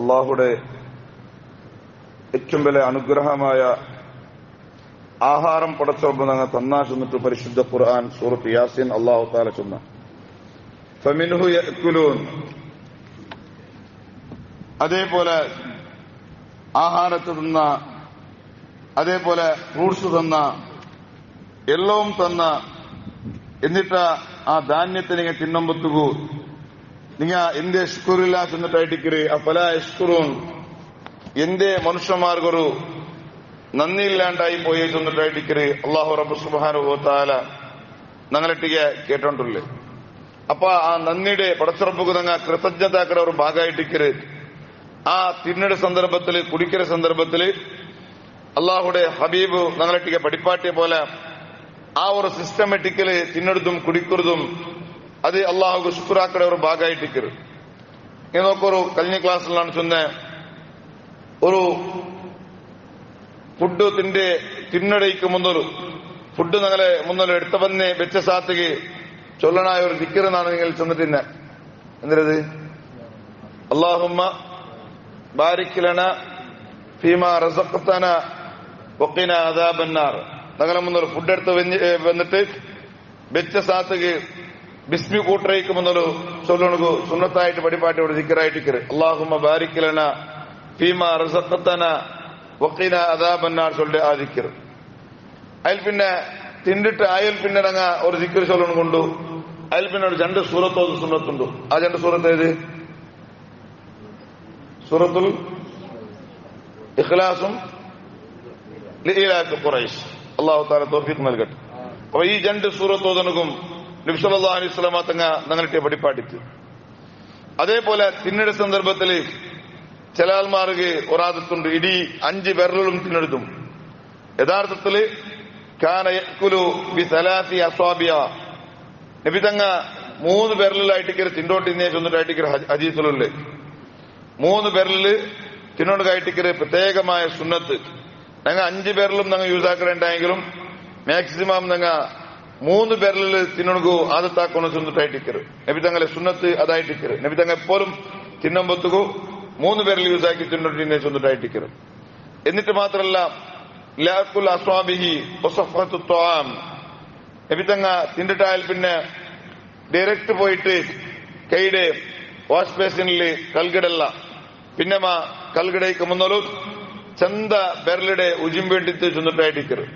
അള്ളാഹുടെ ഏറ്റവും വലിയ അനുഗ്രഹമായ ആഹാരം പടച്ചറബ് ഞങ്ങൾ തന്നാ ചെന്നിട്ട് പരിശുദ്ധ ഖുർആൻ സൂറത്ത് യാസീൻ അള്ളാഹു തആല ചൊന്ന ഫമിൻഹു യഅ്കുലൂൻ. അതേപോലെ ആഹാരത്ത് തന്ന, അതേപോലെ ഫ്രൂട്ട്സ് തന്ന, എല്ലാം തന്ന, എന്നിട്ട് ആ ധാന്യത്തെ നിങ്ങൾ തിന്നുമ്പത്തുകൂ നിങ്ങ എന്തേ ശുക്രില്ല ചെന്നിട്ടായിട്ടിക്കര് അഫല യഷ്കുറൂൻ, എന്തേ മനുഷ്യന്മാർക്കൊരു നന്ദിയില്ലാണ്ടായി പോയി ചെന്നിട്ടായിട്ടിക്കര് അള്ളാഹു റബ്ബ് സുബ്ഹാനഹു വ തആല ഞങ്ങളെട്ടിಗೆ കേട്ടോണ്ടില്ലേ. അപ്പൊ ആ നന്ദിയുടെ പടച്ചുറപ്പുക്ക് ഞങ്ങൾ കൃതജ്ഞതാക്കട ഒരു ഭാഗമായിട്ടിക്കര് ആ തിന്നയുടെ സന്ദർഭത്തില് കുടിക്കുന്ന സന്ദർഭത്തില് അള്ളാഹുടെ ഹബീബ് ഞങ്ങളെട്ടിಗೆ പഠിപ്പാട്ടിയ പോലെ ആ ഒരു സിസ്റ്റമാറ്റിക്കല് തിന്നെടുത്തും കുടിക്കുന്നതും അത് അള്ളാഹുക്ക് ശുക്രാക്കട ഒരു ഭാഗമായിട്ടിക്കര്. ഇങ്ങനെ നോക്കൊരു കഴിഞ്ഞ ക്ലാസ്സിലാണ് ചൊന്ന ഒരു ഫുഡ് തിന്നടയ്ക്ക് മുന്നൊരു ഫുഡ് ഞങ്ങളെ മുന്നോട്ട് എടുത്തവന്നെ വെച്ച സാത്തിക്ക് ചൊല്ലണായ ഒരു ദിക്കറെന്നാണ് നിങ്ങൾ ചെന്നിട്ടിന്നെ. എന്തത്? അല്ലാഹുമ്മ ബാരിക് ലനാ ഫീമാ റസഖ്തനാ വഖിനാ അദാബന്നാർ. ഞങ്ങളെ മുന്നൊരു ഫുഡ് എടുത്ത് വന്നിട്ട് വെച്ച സാത്തിക്ക് ബിസ്മി കൂട്ടറയ്ക്ക് മുന്നൊരു ചൊല്ലണു സുന്നത്തായിട്ട് പഠിപ്പാട്ടി ഒരു ദിക്കറായിട്ടിക്കര് അല്ലാഹുമ്മ ബാരിക് ലനാ ഫീമാ റസഖ്തനാ വഖിനാ അദാബന്നാർ ചൊല്ലി ആ ദിക്കർ. അതിൽ പിന്നെ തിന്നിട്ട് അയൽ പിന്നെ ഞങ്ങ ഒരു ദിക്കർ ചൊല്ലണം കൊണ്ടു അതിൽ പിന്നെ ഒരു 2 സൂറത്തോ സുന്നത്തുണ്ടു. ആ 2 സൂറത്ത് ഏത്? സൂറത്തുൽ ഇഖ്ലാസും ലഇലാഫി ഖുറൈശ്. അല്ലാഹു തആല തൗഫീഖ് നൽകട്ടെ. അപ്പൊ ഈ 2 സൂറത്ത് ഓതനകും നബി സല്ലല്ലാഹു അലൈഹി വസല്ലം തങ്ങ ഞങ്ങളുടെ പഠിപ്പാട്ടിച്ച്. അതേപോലെ തിന്നിയുടെ സന്ദർഭത്തില് ചില ആൾമാർക്ക് ഒരാദത്തുണ്ട്, ഇടി 5 വിരലും തിന്നെടുത്തും. യഥാർത്ഥത്തില് കാന യഅ്കുലു ബിസലാസി അസ്വാബിയ. നബി തങ്ങ 3 വിരലിലായിട്ടിക്കര് തിന്നോട്ടിന്നെ ചൊന്നിട്ടായിട്ടിക്കര് ഹദീസുകളില് 3 വിരലില് തിന്നോണ്ടായിട്ടിക്കര് പ്രത്യേകമായ സുന്നത്ത്. ഞങ്ങൾ 5 വിരലും ഞങ്ങൾ യൂസ് ആക്കണമെങ്കിലും മാക്സിമം ഞങ്ങൾ 3 വിരലില് തിന്നണു ആദത്താക്കണം ചൊന്നിട്ടായിട്ടിക്കര് നബി തങ്ങളെ സുന്നത്ത് അതായിട്ടിക്കര്. നബി തങ്ങ എപ്പോഴും തിന്നുമ്പത്തുകു 3 വിരൽ യൂസ് ആക്കി തിന്നോട്ടിന്നെ ചൊന്നിട്ടായിട്ടിക്കര്. എന്നിട്ട് മാത്രമല്ല ലാക്കുൽ അസ്വാബിഹി വസഫത്തു ത്വാം. നബി തങ്ങ തിന്നിട്ടായാൽ പിന്നെ ഡയറക്റ്റ് പോയിട്ട് കൈയുടെ വാഷ് ബേസിനില് കൽകിടല്ല. പിന്നെ കൽകിടയ്ക്ക് മുന്നോലു ചന്ത ബെരലിടെ ഉജിമ്പേണ്ടിത്ത് ചൊന്നിട്ടായിട്ടിക്കര്.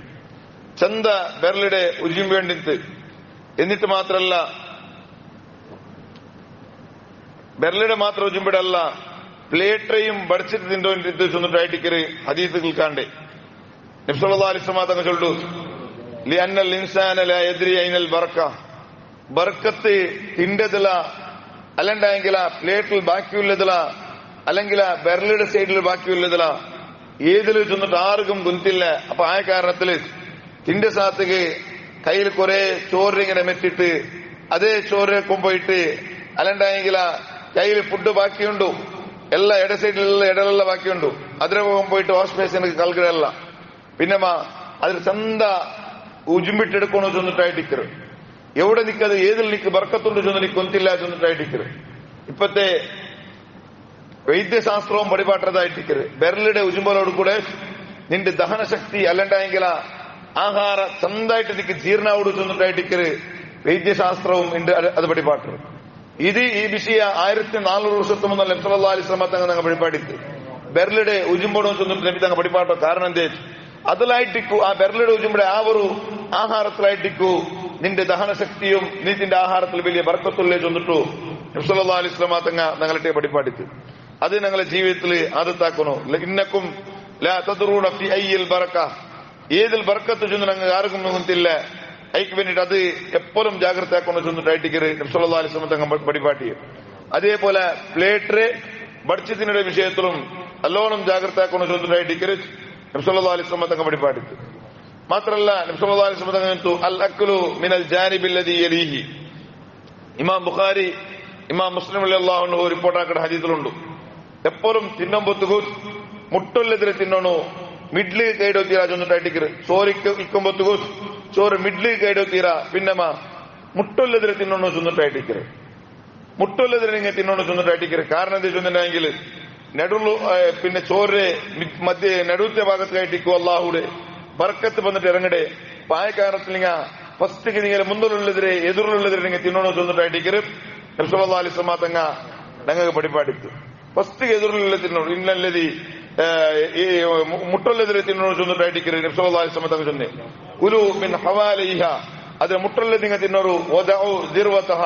ചന്ത ബെരലിടെ ഉജിമ്പേണ്ടിത്ത്. എന്നിട്ട് മാത്രല്ല ബെരലിടെ മാത്രം ഉജിമ്പിടല്ല, പ്ലേറ്റയും ബടിച്ചിട്ട് തിന്നോണ്ടിട്ട് ചൊന്നിട്ടായിട്ടിക്കര് ഹദീസുകൾ കാണ്ടേ. നബി സല്ലല്ലാഹു അലൈഹി വസല്ലം തങ്ങൾ ചൊല്ലു ലിഅന്നൽ ഇൻസാന ലാ യദ്രി ഐനൽ ബർക. ബർക്കത്ത് തിണ്ടതില അല്ലണ്ടെങ്കിൽ പ്ലേറ്റിൽ ബാക്കിയുള്ളതില അല്ലെങ്കിൽ ബെരലിയുടെ സൈഡിൽ ബാക്കിയുള്ളതില ഏതിൽ ചെന്നിട്ട് ആർക്കും ഗുന്തില്ല. അപ്പൊ ആ കാരണത്തില് തിന്റെ സാത്തുക്ക് കയ്യിൽ കുറെ ചോറ് ഇങ്ങനെ മെറ്റിട്ട് അതേ ചോറിനൊപ്പം പോയിട്ട് അല്ലണ്ടെങ്കിൽ കയ്യിൽ ഫുഡ് ബാക്കിയുണ്ടു, എല്ലാ ഇട സൈഡിലുള്ള ഇടലുള്ള ബാക്കിയുണ്ടു, അതിനെ പോയിട്ട് വാഷ് ബേസിന് കൽകിടല്ല. പിന്നെ അതിൽ ചന്ത ഉജുമ്പിട്ടെടുക്കണോ ചെന്നിട്ടായിട്ടിക്കര്. എവിടെ നിൽക്കത് ഏതിൽ നിൽക്ക് ബർക്കത്തുണ്ട് ചെന്ന് നീ കൊന്തില്ല ചെന്നിട്ടായിട്ടിക്കര്. ഇപ്പത്തെ വൈദ്യശാസ്ത്രവും പടിപാട്ടതായിട്ടിക്കര്. ബെരലിടെ ഉജുമ്പലോട് കൂടെ നിന്റെ ദഹനശക്തി അല്ലണ്ടെങ്കിൽ ആഹാര ചന്തായിട്ട് നിൽക്ക് ജീർണാവോട് ചെന്നിട്ടായിട്ടിക്കര് വൈദ്യശാസ്ത്രവും അത് പടിപാട്ടത്. ഇത് ഈ വിഷയ 1400 വർഷത്ത് മുന്നേ നബി സല്ലല്ലാഹു അലൈഹി വസല്ലം തങ്ങൾ പടിപാടിത്ത് ബെരലിടെ ഉജുമ്പോടും ചെന്നിട്ട് നബി തങ്ങൾ പടിപാട്ടോ. കാരണം എന്തേ? അതിലായിട്ടിക്കൂ ആ ബെരലിടെ ഉജുമ്പടെ ആ ഒരു ആഹാരത്തിലായിട്ടിക്കൂ നിന്റെ ദഹനശക്തിയും നീ നിന്റെ ആഹാരത്തിൽ വലിയ ബർക്കത്തുള്ളേ ചെന്നിട്ടു നബി സല്ലല്ലാഹു അലൈഹി വസല്ലം തങ്ങൾ ഞങ്ങളുടെ പഠിപ്പാടിത്ത്. അത് ഞങ്ങളെ ജീവിതത്തിൽ ആദത്താക്കണോ. ഇന്നക്കും ലാ തദ്റൂന ഫി അയ്യിൽ ബറക. ഏതിൽ ബർക്കത്ത് ചെന്ന് ഞങ്ങൾ ആർക്കും നോക്കുന്നില്ല. അതിക്ക് വേണ്ടിട്ട് അത് എപ്പോഴും ജാഗ്രത ആക്കണം ചെന്നിട്ടായിട്ടിക്കര് നബി സല്ലല്ലാഹു അലൈഹി വസല്ലം തങ്ങൾ പഠിപ്പാട്ടി. അതേപോലെ പ്ലേറ്റ് ബഡ്ജറ്റിന്റെ വിഷയത്തിലും നല്ലോണം ജാഗ്രത ആക്കണം ചെന്നിട്ടായിട്ടിക്കര് നബി സല്ലല്ലാഹു അലൈഹി വസല്ലം തങ്ങൾ പഠിപ്പാടിത്ത്. മാത്രല്ല നബി സല്ലല്ലാഹു അലൈഹി വസല്ലം തങ്ങൾ അൽ അക്ലു മിനൽ ജാനിബിൽ ലദി യലീഹി. ഇമാം ബുഖാരി ഇമാം മുസ്ലിം റളിയല്ലാഹു അൻഹു റിപ്പോർട്ടാക്കുന്ന ഹദീസിലുണ്ട്, എപ്പോഴും തിന്നുമ്പത്തുകു മുട്ടൊല്ലെതിരെ തിന്നണു, മിഡ്ല് കൈഡോ തീരാ ചെന്നിട്ടായിട്ടിക്കര്. ചോറിക്ക് ഇക്കുമ്പത്തുകു ചോറ് മിഡ്ല് കൈഡോ തീരാ, പിന്നെ മുട്ടൊല്ലെതിരെ തിന്നണു ചെന്നിട്ടായിട്ടിക്കര്. മുട്ടൊല്ലെതിരെ നിങ്ങൾ തിന്നണു ചെന്നിട്ടായിട്ടിക്കര്. കാരണം എന്താ ചെന്നിട്ടുണ്ടെങ്കിൽ ನಡುಲು പിന്നെ ചോറ് മധ്യ നടുത്തെ ഭാഗത്തായിട്ടിക്കോ അള്ളാഹുടെ ബർക്കത്ത് വന്നിട്ട് ഇറങ്ങടെ പായക്കാരത്തിൽ ഫസ്റ്റ് നിങ്ങൾ മുന്നിലുള്ളതിരെ എതിരുള്ളതിരെ നിങ്ങൾ തിന്നോണോ ചൊന്നിട്ടായിട്ടിക്കര് നബി അലൈഹി തങ്ങ ഞങ്ങൾക്ക് പഠിപ്പാടിತ್ತು ഫസ്റ്റ് എതിരുള്ള തിന്നോളൂ ഇന്നല്ലതി മുട്ടുള്ളതിരെ തിന്നോണോ ചൊന്നിട്ടായിട്ടിക്കര് നബി അലൈഹി തങ്ങ ചൊന്നെ കുലു മിൻ ഹവാലിഹ അതിന് മുട്ടുള്ള നിങ്ങൾ തിന്നോರು വദഉ ദിർവതഹ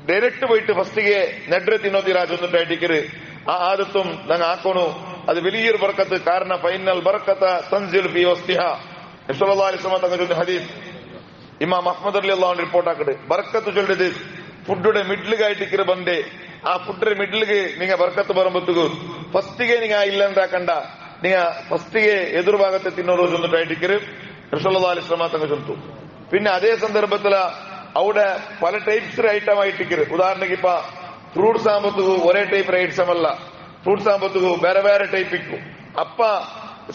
ಡೈರೆಕ್ಟ್ പോയിട്ട് ഫസ്റ്റിಗೆ ನೆಡ್ರೆ ತಿನ್ನೋತೀರಾ ಚೊಂದಿട്ടായിട്ടിക്കര് ആ ആദത്തും ഞങ്ങൾ ആക്കണു അത് വലിയൊരു ബർക്കത്ത് കാരണം ഫൈനൽ ബർക്കത്ത തൻസിൽ ഫി വസ്തിഹ നബി സല്ലല്ലാഹു അലൈഹി വസല്ലം തങ്ങൾ ചൊന്ന ഹദീസ് ഇമാം അഹ്മദ് റളിയല്ലാഹു അൻഹു റിപ്പോർട്ട് ആക്കട്ടെ ബർക്കത്ത് ചൊല്ലിയത് ഫുഡുടെ മിഡിലുകായിട്ടിക്കര് ಬಂದೆ ആ ഫുഡിന്റെ മിഡിലിಗೆ നിങ്ങൾ ബർക്കത്ത് ಬರಂಬತ್ತುಗು ಫಸ್ಟಿಗೆ നിങ്ങൾ ഇല്ലണ്ടാക്കണ്ട നിങ്ങൾ ഫസ്റ്റിಗೆ എതിർഭാഗത്തെ തിന്നോರು ചൊന്നിട്ടായിട്ടിക്കര് നബി സല്ലല്ലാഹു അലൈഹി വസല്ലം തങ്ങൾ ചൊന്നു പിന്നെ അതേ സന്ദർഭത്തിൽ അവിടെ പല ടൈപ്സ് ഐറ്റം ആയിട്ടിക്കര് ಉದಾಹರಣೆಗೆ ಇಪ್ಪ ಫ್ರೂಟ್ಸ್ ಆಂಬತ್ತಿಗೂ ഒരേ ಟೈಪ್ ಐಟಮ್ ಅಲ್ಲ ಫ್ರೂಟ್ಸ್ ಆಂಬತ್ತಿಗೂ ಬೇರೆ ಬೇರೆ ಟೈಪ್ ಇಕ್ಕು ಅಪ್ಪ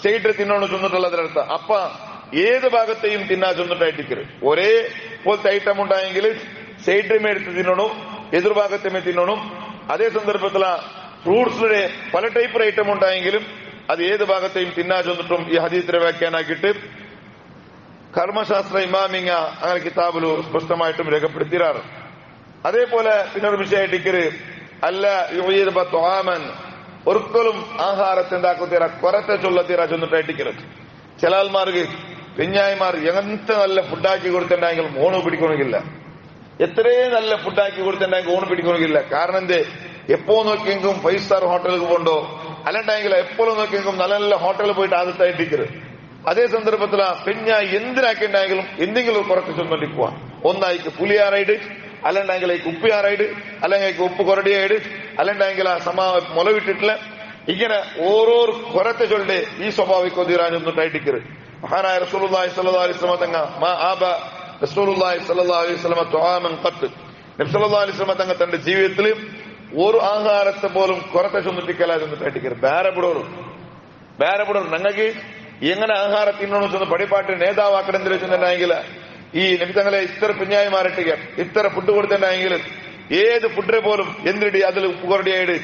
സൈഡ് തിന്നോണം ചൊന്നിട്ടുള്ളതിനർത്ഥ അപ്പ ഏത് ഭാഗത്തെയും തിന്നാ ചൊന്നിട്ടായിട്ടിക്കര് ഒരേ പോലത്തെ ഐറ്റം ഉണ്ടായെങ്കിൽ സൈഡിമേ എടുത്ത് തിന്നണം എതിർഭാഗത്തേമേ തിന്നണം അതേ സന്ദർഭത്തിൽ ഫ്രൂട്ട്സിലെ പല ടൈപ്പ് ഐറ്റം ഉണ്ടായെങ്കിലും അത് ഏത് ഭാഗത്തെയും തിന്നാ ചൊന്നിട്ടും ഈ ഹദീസിനെ വ്യാഖ്യാനാക്കിയിട്ട് കർമ്മശാസ്ത്ര ഇമാമിങ്ങ അങ്ങനെ കിതാബിലു സ്പഷ്ടമായിട്ടും രേഖപ്പെടുത്തിയാണ് അതേപോലെ പിന്നൊരു വിഷയമായിട്ടിക്കര് അല്ല യുവീദൻ ഒരിക്കലും ആഹാരത്തെ എന്താക്കുത്തീരാ കൊറത്തെ ചൊല്ലത്തീരാ ചൊന്നിട്ടായിട്ടിക്കര് ചില ആൾമാർക്ക് പെഞ്ഞായിമാർ എങ്ങനത്തെ നല്ല ഫുഡാക്കി കൊടുത്തിട്ടുണ്ടെങ്കിൽ ഓണ് പിടിക്കണമെങ്കില്ല എത്രയും നല്ല ഫുഡാക്കി കൊടുത്തിട്ടുണ്ടെങ്കിൽ ഓണ് പിടിക്കണമെങ്കില്ല കാരണം എന്തേ എപ്പോ നോക്കിയെങ്കിലും 5 സ്റ്റാർ ഹോട്ടലിൽ പോകണ്ടോ അല്ലാണ്ടെങ്കിൽ എപ്പോഴും നോക്കിയെങ്കിലും നല്ല നല്ല ഹോട്ടലിൽ പോയിട്ട് ആദ്യത്തായിട്ടിക്കര് അതേ സന്ദർഭത്തിൽ പെഞ്ഞായി എന്തിനാക്കിണ്ടായെങ്കിലും എന്തെങ്കിലും കുറച്ച് ചൊന്നിട്ടിക്കുക ഒന്നായിക്ക് പുലിയാറായിട്ട് അല്ലാണ്ടെങ്കിൽ ഉപ്പിയാറായിട്ട് അല്ലെങ്കിൽ ഉപ്പ് കൊരടിയായിട്ട് അല്ലാണ്ടെങ്കിൽ മുളവിട്ടിട്ടില്ല ഇങ്ങനെ ഓരോ കൊരത്തെ ചൊല്ലെ ഈ സ്വഭാവിക്കോ തീരാനൊന്നിട്ടായിട്ടിക്കര് മഹാനായ റസൂലുള്ളാഹി സ്വല്ലല്ലാഹു അലൈഹി വസല്ലം തങ്ങ മാ ആബ റസൂലുള്ളാഹി സ്വല്ലല്ലാഹു അലൈഹി വസല്ലം തുആമൻ ഖത്ത് നബി സല്ലല്ലാഹു അലൈഹി വസല്ലം തങ്ങ തന്റെ ജീവിതത്തിൽ ഒരു ആഹാരത്തെ പോലും കൊരത്തെ ചൊന്നിട്ടിക്കലായിരുന്നിട്ടായിട്ടിക്കര് ಬೇರೆ ಬಿಡೋರು ഞങ്ങൾക്ക് എങ്ങനെ ആഹാരം തിന്നണം ചെന്ന് പടിപ്പാട്ട് നേതാവാക്കണമെന്ന് വെച്ചിട്ടുണ്ടെങ്കിൽ ഈ നബി തങ്ങളെ ഇത്ര പിഞ്ഞായിമാരട്ടിക ഇത്ര ഫുഡ് കൊടുത്തിട്ടുണ്ടെങ്കിൽ ഏത് ഫുഡിനെ പോലും എന്തിടി അതിൽ ഉപ്പ് കൊരടിയായിട്ട്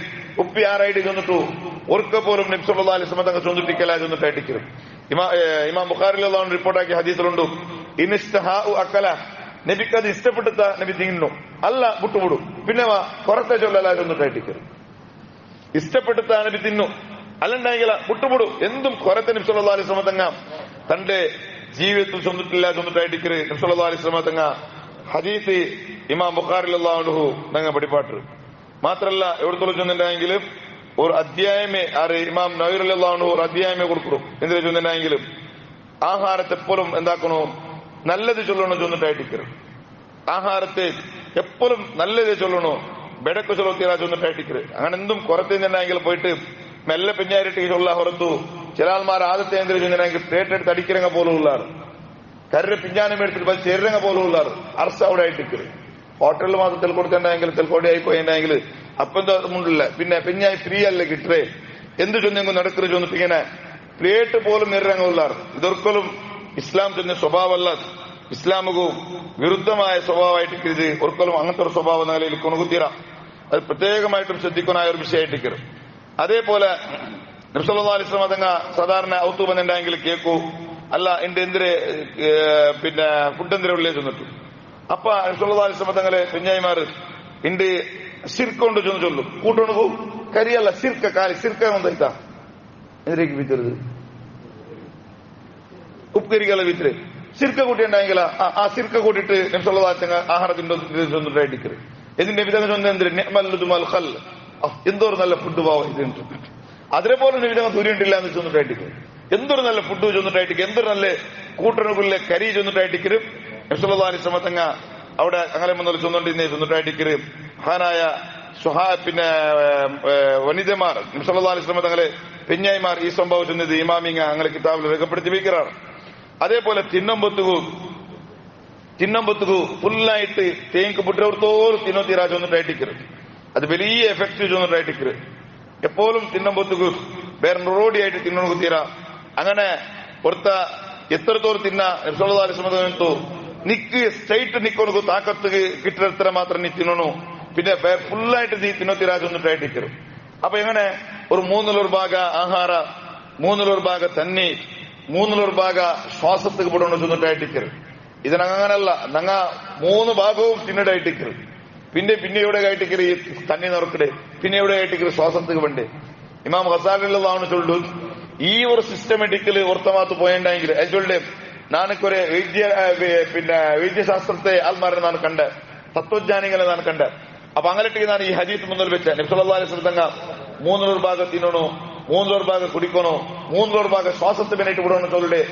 ഉപ്പി ആറായിട്ട് ചെന്നിട്ടു ഒർക്ക പോലും നബി സല്ലല്ലാഹു അലൈഹി വസല്ലം തങ്ങൾ ചൊന്നിട്ടിക്കല ചെന്നിട്ടായിട്ടിക്കരും ഇമാം ബുഖാരിയിലുള്ള റിപ്പോർട്ടാക്കിയ ഹദീസിലുണ്ട് ഇനിസ്തഹാഉ അക്കല നബിക്ക് അത് ഇഷ്ടപ്പെടുത്ത നബി തിന്നു അല്ല വിട്ടുവിടും പിന്നെ കുറത്തെ ചൊല്ലല ചെന്നിട്ടായിട്ടിക്കരും ഇഷ്ടപ്പെടുത്ത നബി തിന്നു അല്ലണ്ടെങ്കിൽ വിട്ടുവിടും എന്തും കൊറത്തെ നബി സല്ലല്ലാഹു അലൈഹി വസല്ലം തങ്ങ തന്റെ ജീവിതത്തിൽ ചൊന്നിട്ടില്ല ചൊന്നിട്ടായിട്ടിക്കര് നബി സല്ലല്ലാഹു അലൈഹി വസല്ലം തങ്ങ ഹദീസ് ഇമാം ബുഖാരിയിലുള്ള ഞങ്ങൾ പഠിപ്പാട്ട് മാത്രല്ല എവിടത്തോളം ചൊന്നിട്ടുണ്ടെങ്കിൽ ഒരു അധ്യായമേ ഇമാം നവവി റളിയല്ലാഹു അൻഹു ഒരു അധ്യായമേ കൊടുക്കും എന്തിനാ ചൊന്നിട്ടുണ്ടെങ്കിലും ആഹാരത്തെ എപ്പോഴും എന്താക്കണോ നല്ലത് ചൊല്ലണോ ചൊന്നിട്ടായിട്ടിക്കര് ആഹാരത്തെ എപ്പോഴും നല്ലത് ചൊല്ലണോ ബെടക്ക് ചൊല്ലത്തിയാ ചൊന്നിട്ടായിട്ടിക്കര് അങ്ങനെ എന്തും കുറത്തുണ്ടെങ്കിൽ പോയിട്ട് മെല്ലെ പിഞ്ഞാരിട്ട് ചൊല്ല ಹೊರತು ചില ആൾമാർ ആദ്യത്തെ എന്തിനു ചൊന്നിട്ടുണ്ടെങ്കിൽ പ്ലേറ്റ് തടിക്കിറങ്ങ പോലും ഉള്ളാറ് കര്ര പിഞ്ഞാനം എടുത്തിട്ട് ചെറിയ പോലും ഉള്ളാറ് അർസ അവിടെ ആയിട്ടിക്കര് ഹോട്ടലിൽ മാത്രം തെൽക്കൊടുത്തിട്ടുണ്ടെങ്കിൽ തെൽക്കോടി ആയിപ്പോയിണ്ടെങ്കിൽ അപ്പെന്തോ മുണ്ടില്ല പിന്നെ പിഞ്ഞായി ഫ്രീ അല്ലേ കിട്ടേ എന്ത് ചൊന്നെങ്കിൽ നടക്കരു ചൊന്നിട്ട് ഇങ്ങനെ പ്ലേറ്റ് പോലും നിറങ്ങ ഉള്ളാറ് ഇതൊരിക്കലും ഇസ്ലാം ചെന്ന സ്വഭാവമല്ല ഇസ്ലാമുകു വിരുദ്ധമായ സ്വഭാവമായിട്ടിക്കരുത് ഒരിക്കലും അങ്ങനത്തെ ഒരു സ്വഭാവ നിലയിൽ കൊണുകുത്തീര അത് പ്രത്യേകമായിട്ടും ശ്രദ്ധിക്കുന്ന ഒരു വിഷയമായിട്ടിക്കരു അതേപോലെ നബി സല്ലല്ലാഹു അലൈഹി വസല്ലം തങ്ങ സാധാരണ ഔത്തു വന്നിട്ടുണ്ടെങ്കിൽ കേക്കൂ അല്ല എന്റെ എന്തിരെ പിന്നെ ഫുഡ് എന്തിരെ ഉള്ളിൽ ചെന്നിട്ടു അപ്പൊ നബി സല്ലല്ലാഹു അലൈഹി വസല്ലം തങ്ങളെ പിഞ്ഞായിമാർ എന്റെ സിർക്കൊണ്ട് ചെന്ന് ചൊല്ലും കൂട്ടണു കരിയല്ല സിർക്ക കാലി സിർക്ക എന്തായിട്ടാ എന്തിലേക്ക് വിത്തരുത് ഉപ്പുകരിക്കല്ല വിത്തര് സിർക്ക കൂട്ടിയുണ്ടെങ്കിൽ ആ സിർക്ക കൂട്ടിയിട്ട് നബി സല്ലല്ലാഹു അലൈഹി വസല്ലം ആഹാരത്തിന്റെ ചൊന്നിട്ടായിട്ടിക്കര് ഇതിന്റെ വിധങ്ങൾ ചൊന്ന എന്തിന് എന്തോരു നല്ല ഫുഡ് പോവാ ഇത് അതിനെപോലെ വിധങ്ങൾ തുരിയുണ്ടില്ല എന്ന് ചൊന്നിട്ടായിട്ടിക്കര് എന്തൊരു നല്ല ഫുഡ് ചൊന്നിട്ടായിട്ടിക്ക് എന്തൊരു നല്ല കൂട്ടനുകളിലെ കരി ചൊന്നിട്ടായിട്ടിക്കര് നബി സല്ലല്ലാഹു അലൈഹി വസല്ലം തങ്ങ അവിടെ അങ്ങനെ മുതൽ ചൊന്നോണ്ടിരുന്നേ ചൊന്നിട്ടായിട്ടിക്കര് മഹാനായ പിന്നെ വനിതമാർ നബി സല്ലല്ലാഹു അലൈഹി വസല്ലം തങ്ങളെ പെഞ്ഞായിമാർ ഈ സംഭവം ചെന്നത് ഇമാമിങ്ങ അങ്ങനെ കിതാബിൽ രേഖപ്പെടുത്തി വയ്ക്കാറാണ് അതേപോലെ തിന്നമ്പത്തുകു ഫുള്ളായിട്ട് തേങ്ങ് പുട്ടവർത്തോറും തിന്നോ തീരാ ചൊന്നിട്ടായിട്ടിക്കര് അത് വലിയ എഫക്ട് ചൊന്നിട്ടായിട്ടിക്കര് എപ്പോഴും തിന്നമ്പത്തുകു വേറെ റോഡിയായിട്ട് തിന്നണു തീരാ അങ്ങനെ പുറത്ത എത്രത്തോളം തിന്ന നബി സല്ലല്ലാഹു അലൈഹി വസല്ലം നിക്ക് സ്ട്രൈറ്റ് നിക്കണു താക്കത്ത് കിട്ടുന്ന മാത്രം നീ തിന്നണു പിന്നെ ഫുള്ളായിട്ട് നീ തിന്നോ തീരാ ചൊന്നിട്ടായിട്ടിക്കര് അപ്പൊ എങ്ങനെ ഒരു 3 ಭಾಗ ಆಹಾರ 3 ಭಾಗ ತನ್ನಿ 3 ಭಾಗ ശ്വാസത്തിക്ക് ಬಿಡೋಣ ചൊന്നിട്ടായിട്ടിക്കರು ഇതിനങ്ങനല്ല നങ്ങ 3 ഭാഗവും തിന്നിടായിട്ടിക്കರು പിന്നെ ഇവിടെ ആയിട്ടിക്കರು ഈ തന്നി നിറക്കടെ പിന്നെ ഇവിടെ ആയിട്ടിക്കರು ശ്വാസത്തിക്ക് വേണ്ടി ഇമാം ഗസാലിള്ളാഹു ചൊല്ലു ഈ ഒരു സിസ്റ്റമാറ്റിക്കല് ഓർത്തമാത്ത് പോയെങ്കിൽ ചൊല്ലെ നാനൊക്കെ വൈദ്യശാസ്ത്രത്തെ ആൾമാരെ നാൻ കണ്ട തത്വജ്ഞാനികളെ നാൻ കണ്ട അപ്പൊ അങ്ങനെയൊക്കെ ഞാൻ ഈ ഹദീസ് മുന്നിൽ വെച്ച നബി സല്ലല്ലാഹു അലൈഹി വസല്ലം തങ്ങ 3 ಭಾಗ തിന്നണോ 3 ಭಾಗ കുടിക്കണോ 3 ಭಾಗ ശ്വാസത്തെ വേണ്ടിയിട്ട് വിടണോ ചൊല്ലെ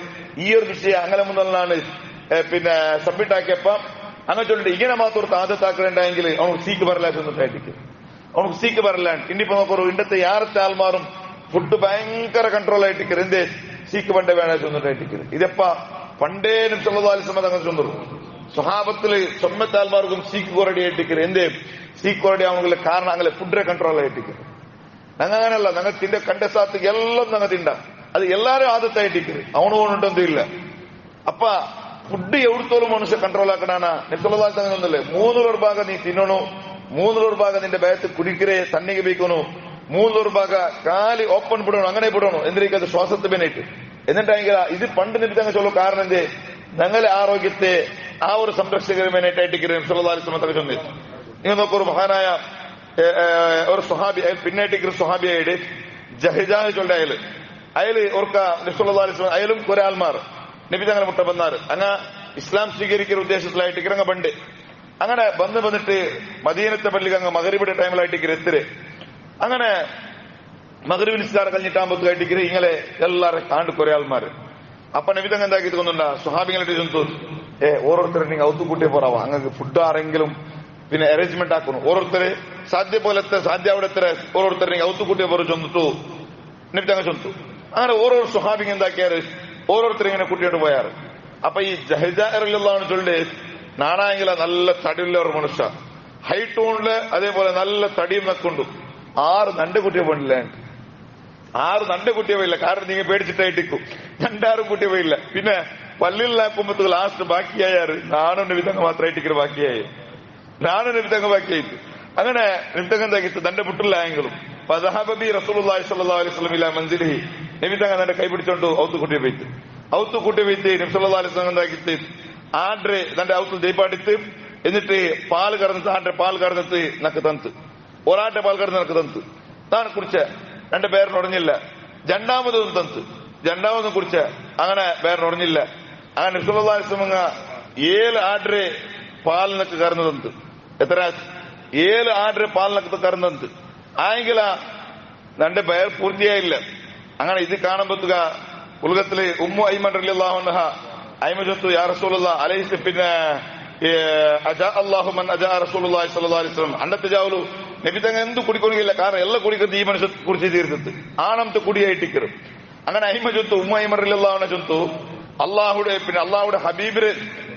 ഈ ഒരു വിഷയം അങ്ങനെ മുന്നിലാണ് സബ്മിറ്റ് ആക്കിയപ്പ അങ്ങനെ ചൊല്ലിട്ട് ഇങ്ങനെ മാത്രം ആദ്യത്താക്കലുണ്ടെങ്കിൽ അവർക്ക് സീക്ക് പറല ചെന്നിട്ടായിരിക്കും അവർക്ക് സീക്ക് പറല ഇന്നിപ്പോ നോക്കൂ ഇണ്ടത്തെ യാറത്തെ ആൾമാറും ഫുഡ് ഭയങ്കര കൺട്രോൾ ആയിട്ടിരിക്കും എന്തേ സീക്ക് പണ്ടേ വേണ ചെന്നിട്ടായിരിക്കും ഇതെപ്പ പണ്ടേ നബി സല്ലല്ലാഹു അലൈഹി വസല്ലം തങ്ങൾ ചൊന്നു സ്വഹാബത്തില് സ്വമ്മത്തെ ആൾമാർക്കും സീക്ക് കൊറടി ആയിട്ടിരിക്കും എന്തേ സീക്ക് കൊറടി അവങ്ങളെ കാരണം അങ്ങനെ ഫുഡിനെ കൺട്രോൾ ആയിട്ടിരിക്കും ഞങ്ങൾ അങ്ങനെയല്ല ഞങ്ങൾ തിന്റെ കണ്ട സാത്ത് എല്ലാം ഞങ്ങൾ തിണ്ട അത് എല്ലാരും ആദത്തായിട്ടിരിക്കും അവണ് പോകണ്ടൊന്നും ഇല്ല അപ്പ ഫുഡ് എവിടത്തോളം മനുഷ്യ കൺട്രോൾ ആക്കണാണ് നബിസല്ലല്ലാഹു അലൈഹി വസല്ലം 3 ಭಾಗ നീ തിന്നണു 3 ಭಾಗ നിന്റെ ബാത്ത് കുടിക്കരെ തന്നിಗೆ ಬೇಕನು 3 ಭಾಗ കാലി ഓപ്പൺ ಬಿಡೋಣ അങ്ങനെ ಬಿಡೋಣ എന്തിനേക്ക് അത് ശ്വാസത്തെ വേണ്ടിയിട്ട് എന്നിട്ടാണെങ്കിൽ ഇത് പണ്ട് നിബിതങ്ങൾ ചൊല്ലു കാരണം എന്തേ ഞങ്ങളെ ആരോഗ്യത്തെ ആ ഒരു സംരക്ഷകന് വേണ്ടിയിട്ടായിട്ടിരിക്കും നബിസല്ലല്ലാഹു അലൈഹി വസല്ലം ചൊന്നിട്ട് നിങ്ങൾ നോക്കൂ ഒരു മഹാനായ ഒരു സ്വഹാബി പിന്നായിട്ടിരിക്കുന്ന സ്വഹാബിയായിട്ട് ജഹിജാഹ് ചൊല്ല അയല് ഓർക്ക നബിസല്ലല്ലാഹു അലൈഹി വസല്ലം അയലും കുറെ ആൾമാർ നബി തങ്ങളെ മുട്ട വന്നാറ് അങ്ങ ഇസ്ലാം സ്വീകരിക്കുന്ന ഉദ്ദേശത്തിലായിട്ട് ഇറങ്ങ പണ്ട് അങ്ങനെ വന്നിട്ട് മദീനത്തെ പള്ളിക്ക് അങ്ങ് മഗ്രിബിന്റെ ടൈമിലായിട്ട് എത്തിരെ അങ്ങനെ മഗ്രിബ് നിസ്കാരം കഴിഞ്ഞിട്ടാകുമ്പോഴായിട്ട് ഇങ്ങനെ എല്ലാവരും കാണ്ട് കുറെ ആൾമാര് അപ്പൊ നബി തങ്ങൾ എന്താക്കി തോന്നുന്നുണ്ടാ സ്വഹാബികളായിട്ട് ചെന്നു ഓരോരുത്തരെ നിങ്ങൾ ഔത്തുകൂട്ടിയെ പോറാവാ അങ്ങക്ക് ഫുഡ് ആരെങ്കിലും പിന്നെ അറേഞ്ച്മെന്റ് ആക്കുന്നു ഓരോരുത്തരെ സാധ്യ പോലത്തെ സാധ്യ അവിടത്തെ ഓരോരുത്തരെ നിങ്ങൾ ഔത്തുകൂട്ടിയെ പോറ ചൊന്നിട്ടു നബി തങ്ങൾ ചൊന്നു അങ്ങനെ ഓരോ സ്വഹാബിങ്ങൾ എന്താക്കിയാറ് ഓരോരുത്തർ ഇങ്ങനെ കൂട്ടിയിട്ട് പോയാറ് അപ്പൊ ഈ ജഹജാറിലുള്ളതാണ് ചൊല്ലി നാണായെങ്കിൽ നല്ല തടിയുള്ള ഒരു മനുഷ്യ ഹൈറ്റൂണില് അതേപോലെ നല്ല തടിയും വെക്കൊണ്ടു 6 നണ്ട് കുട്ടിയെ പോയില്ല 6 നണ്ട് കുട്ടിയെ പോയില്ല കാരണം നിങ്ങൾ പേടിച്ചിട്ടായിട്ടിക്കും 2-6 കുട്ടിയെ പോയില്ല പിന്നെ പള്ളിയിലാക്കുമ്പോ ലാസ്റ്റ് ബാക്കിയായാറ് നാണു നിമിത്തങ്ങൾ മാത്രമായിട്ട് ബാക്കിയായി നാണു നിമിത്തങ്ങൾ ബാക്കിയായിട്ട് അങ്ങനെ നിമിത്തങ്ങൾ എന്താക്കിട്ട് തന്റെ മുട്ടില്ലായെങ്കിലും ഫദഹബി റസൂലുള്ളാഹി സ്വല്ലല്ലാഹു അലൈഹി വസല്ലം ഇലാ മൻസിലിഹി നബി തങ്ങൾ തന്റെ കൈ പിടിച്ചോണ്ട് ഔത്തുകൂട്ടിയെ പോയിട്ട് നബി സല്ലല്ലാഹു അലൈഹി വസല്ലം എന്താക്കിട്ട് ആഡ്രെ തന്റെ ഔത്ത് ദീപാടിത്ത് എന്നിട്ട് പാൽ കറന്നിട്ട് ആട്ടെ പാൽ കറന്നിട്ട് നക്ക് തന്ത് ഒരാട്ടെ പാൽ കറന്ന് നക്ക് തന്ത് താൻ കുടിച്ച 2 പേരിനൊടഞ്ഞില്ല രണ്ടാമതും കുടിച്ച അങ്ങനെ പേരിനൊടഞ്ഞില്ല അങ്ങനെ നബി സല്ലല്ലാഹു അലൈഹി വസല്ലം 7 ആഡ്രെ പാൽ നക്ക് കറന്ന് തന്ത് എത്ര 7 ആഡ്രെ പാൽ നക്ക് കറന്ന് തന്ത് ആയെങ്കില 2 പേർ പൂർത്തിയായില്ല അങ്ങനെ ഇത് കാണുമ്പോത്തുക ഉലകത്തില് ഉമ്മു ഐമൻ റളിയല്ലാഹു അൻഹ ഐമ ചൊത്തു യാ റസൂലുള്ളാഹി അലൈഹി പിന്നെ അജാ അല്ലാഹു മൻ അജാ റസൂലുള്ളാഹി സ്വല്ലല്ലാഹു അലൈഹി വസല്ലം അന്നത്തെ ജാവലു നബി തങ്ങൾ എന്ത് കുടിക്കൊണ്ടില്ല കാരണം എല്ലാം കുടിക്കുന്നത് ഈ മനുഷ്യ കുറിച്ച് തീർത്തത് ആണത്തെ കുടിയായിട്ടിക്കരും അങ്ങനെ ഐമ ചൊത്തു ഉമ്മു ഐമൻ റളിയല്ലാഹു അൻഹ ചൊത്തു അള്ളാഹുടെ ഹബീബിന്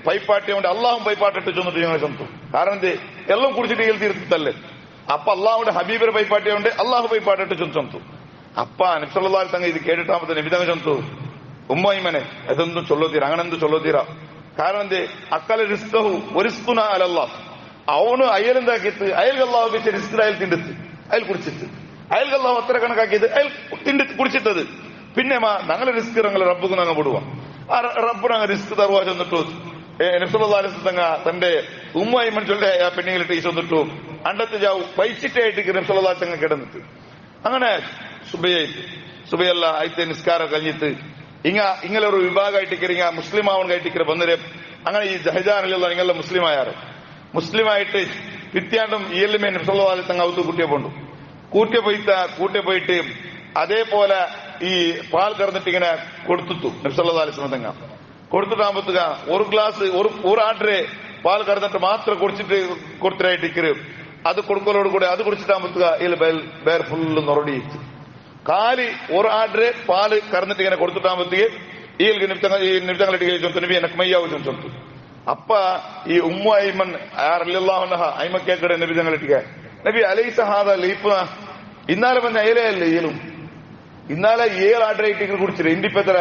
പൈപ്പാട്ടിയുണ്ട് അള്ളാഹും പൈപ്പാട്ടിട്ട് ചൊന്നിട്ട് ഞങ്ങൾ ചൊന്തു കാരണം എന്ത് എല്ലാം കുടിച്ചിട്ട് തീർത്തല്ലേ അപ്പൊ അള്ളാഹുടെ ഹബീബിന് പൈപ്പാട്ടിയുണ്ട് അള്ളാഹു പൈപ്പാട്ടിട്ട് ചൊന്തു അപ്പ നബി സല്ലല്ലാഹു അലൈഹി വസല്ലം ഇത് കേട്ടിട്ടാകുമ്പോ നബി തങ്ങൾ ചൊന്തു ഉമ്മൈമനെ ഇതൊന്നും ചൊല്ലോതീര അങ്ങനെന്ത് ചൊല്ലോതീര കാരണം എന്ത് അക്കല റിസ്കഹു ഒരിസ്കുന അലല്ലാഹ് അവന് അയലെന്താക്കിയിട്ട് അയൽക്ക് അള്ളാഹു വെച്ച റിസ്ക് അയൽ തിണ്ടെത്ത് അയൽ കുടിച്ചിട്ട് അയൽക്ക് അള്ളാഹു അത്ര കണക്കാക്കിയത് അയൽ കുടിച്ചിട്ടത് പിന്നെ ഞങ്ങളെ റിസ്ക് ഞങ്ങൾ റബ്ബുക്ക് ഞങ്ങൾ വിടുവാ ആ റബ്ബിനങ്ങ് റിസ്ക് തറുവാ ചെന്നിട്ടു നബി സല്ലല്ലാഹു അലൈഹി വസല്ലം തന്റെ ഉമ്മൈമൻ ചൊല്ല പെണ്ണിങ്ങളിട്ട് ഈ ചെന്നിട്ടു അണ്ടത്തെ ജാവ് പൈച്ചിട്ടായിട്ട് നബി സല്ലല്ലാഹു അലൈഹി വസല്ലം കിടന്നിട്ട് അങ്ങനെ സുബൈയല്ല ആയിത്തെ നിസ്കാരം കഴിഞ്ഞിട്ട് ഇങ്ങനെ ഒരു വിഭാഗമായിട്ട് മുസ്ലിം ആവണായിട്ട് വന്നേരെ അങ്ങനെ ഈ ജഹജാനുള്ള നിങ്ങളുടെ മുസ്ലിം ആയാറ് മുസ്ലിമായിട്ട് പിത്യാണ്ടും ഇയല്ലുമേ നബി സല്ലല്ലാഹു അലൈഹി വസല്ലം ഔത്ത് കൂട്ടിയെ പോയിട്ട് അതേപോലെ ഈ പാൽ കറന്നിട്ട് ഇങ്ങനെ കൊടുത്തു നബി സല്ലല്ലാഹു അലൈഹി വസല്ലം തങ്ങ കൊടുത്തിട്ടാകുമ്പോത്തുക ഒരു ഗ്ലാസ് ഒരു ആഡ്രെ പാൽ കറന്നിട്ട് മാത്രം കുടിച്ചിട്ട് കൊടുത്തിട്ടായിട്ട് അത് കൊടുക്കലോട് കൂടെ അത് കുടിച്ചിട്ടാകുമ്പോത്തുക ഇതിൽ വേർ ഫുള്ള് നൊറടിയിട്ട് കാലി ഒരു ആഡ്രെ പാല് കറന്നിട്ട് ഇങ്ങനെ കൊടുത്തിട്ടാകുമ്പോഴത്തേക്ക് ഈ നിമിത്തങ്ങളിട്ട് നബി എനക്ക് മയ്യാവും ചൊന്തു അപ്പ ഈ ഉമ്മു ഐമൻ റളിയല്ലാഹു അൻഹ ഐമ കേക്കടെ നബി തങ്ങളിട്ടിക്ക നബി അലൈസ ഹാദാ ലീപ്പ ഇന്നാലെ വന്ന അയലയല്ലേ ഏലും ഇന്നാലെ 7 ആഡ്രെ ഇട്ടിട്ട് കുടിച്ചില്ല ഇന്ത്യപ്പെത്ര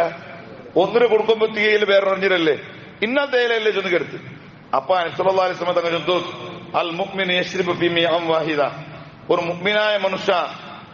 ഒന്നിന് കൊടുക്കുമ്പോ തീയയിൽ വേറെ ഒന്നിരല്ലേ ഇന്നത്തെ അയലയല്ലേ ചെന്ന് കെടുത്ത് അപ്പ നബി സല്ലല്ലാഹു അലൈഹി വസല്ലം ചൊന്തു അൽ മുഅ്മിനു യശ്രിബു ഫീ മിഅം വാഹിദ ഒരു മുഅ്മിനായ മനുഷ്യ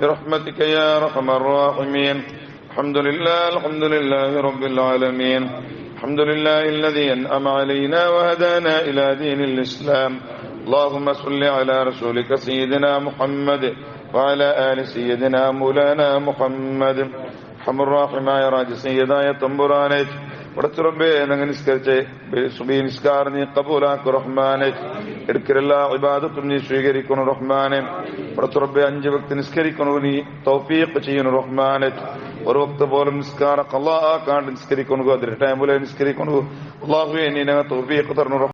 برحمتك يا أرحم الراحمين. الحمد لله رب العالمين. الحمد لله الذي أنعم علينا وهدانا إلى دين الإسلام. اللهم صل على رسولك سيدنا محمد وعلى آل سيدنا مولانا محمد. ഹമുറാഹിമായ രാജസീയതായ തമ്പുരാനെ, പടച്ചുറബേ ഞങ്ങൾ നിസ്കരിച്ച് സുബഹി നിസ്കാരം നീ കബൂലാക്കു റഹ്മാനെ. എടുക്കലെല്ലാ ഇബാദത്തും നീ സ്വീകരിക്കുന്നു റഹ്മാനെ. പടച്ചുറബേ 5 വക്ത് നിസ്കരിക്കുന്നു നീ തൗഫീഖ് ചെയ്യുന്നു റഹ്മാനെ. ഒരു വക്ത് പോലും നിസ്കാരം ഖളാ ആക്കാണ്ട് നിസ്കരിക്കുന്നു, അതിന്റെ ടൈമിലെ നിസ്കരിക്കുന്നു. അല്ലാഹുവേ നീ ഞങ്ങൾ തൗഫീഖ് തരുന്നു.